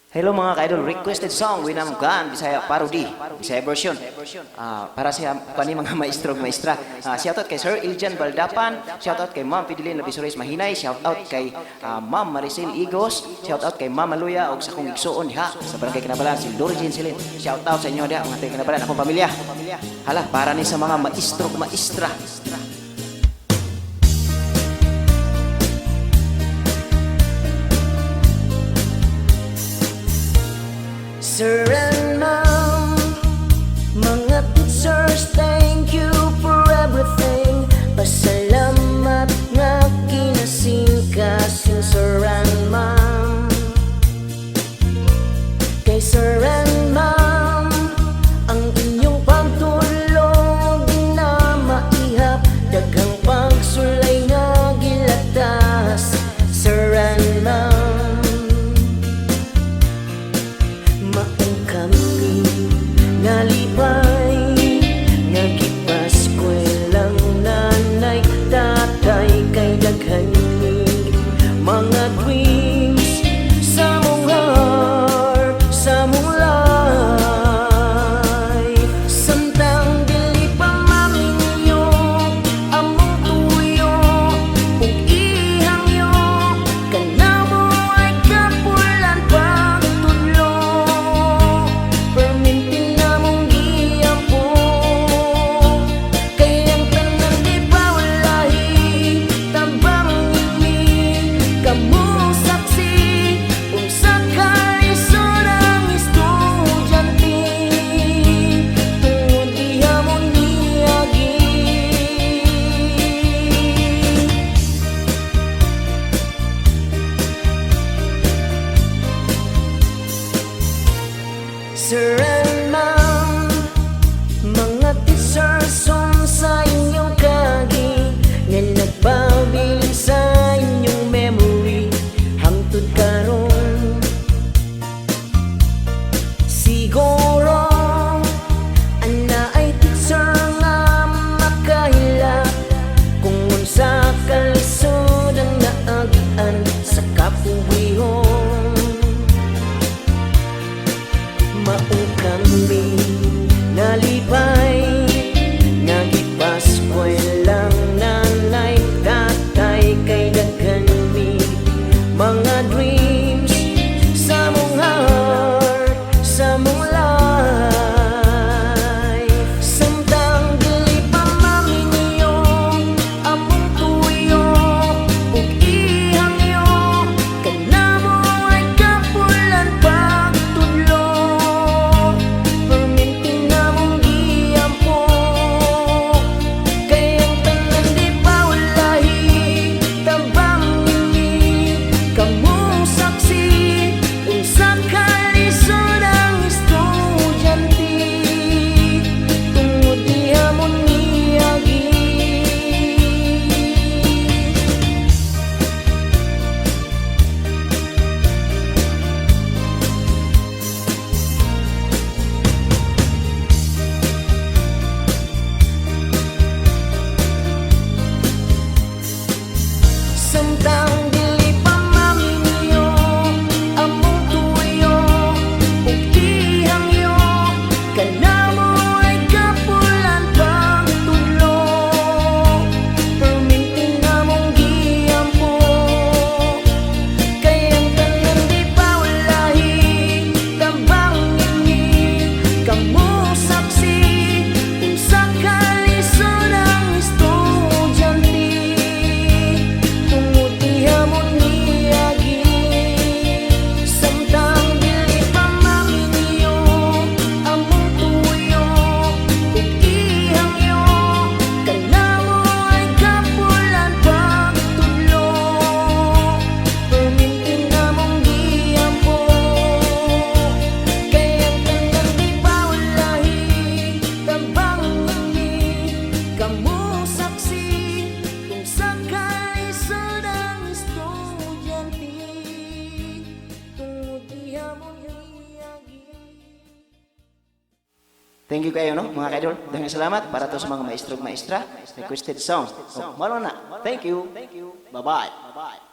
Hello mga ka-idol, requested song Winamgan, Bisaya parody, Bisaya version. Para sa kani mga maestro maestra. Shoutout kay Sir Iljan Baldapan, shoutout kay Ma'am Fidelin Labisores Mahinay, shoutout kay Ma'am Maricel Igos, shoutout kay Ma'am Maluya og sa kong igsuon ha sa barangay Kinabalan si Lorgin Silin. Shoutout sa inyo dia mga taga Kinabalan, akong pamilya. Hala, para ni sa mga maestro maestra. Sir and Ma'am, mga teachers, thank you for everything. Pasalamat nga kinasingkasing Sir and Ma'am. Kay Sir and Ma'am, ang inyong pagtulong di na maihap, daghang pagsulay nga gilatas. Sir and Ma'am, nalipay, nagipaskwelang nanay, tatay, kay daghan mga dreams sa mong heart, sa mong life. Samtang dili pa maminyo, among tuyo, ug ihangyo, kanamo ay kapulan pagtudlo. Permintin Sir and Ma'am, mga teachers, sa inyong kagi nga nagpabiling sa inyong memory hangtod karon. Siguro ana ay teacher nga makahila kung unsa kalisod ang naagian sa kapuwihon. Maong kami nalipay, nagipaskwel lang nanay, tatay, kay daghan mga dreams sa mong heart, sa mong life. Samtang dili pa maminyo, among tuyo, ug ihangyo, kanamo ay kapulan pagtudlo. Samtang dili pa maminyo, among tuyo, ug ihangyo, kanamo ay kapulan pagtudlo. Permintin namong giampo, kay ang tanan di pawalahi, tabang ini kamo saksi kung sa kalisod ang estudyante. Thank you kayo no mga ka-idol. Daghang salamat para to sa mga maestro maestra. Requested song. Malo na. Thank you. Bye-bye.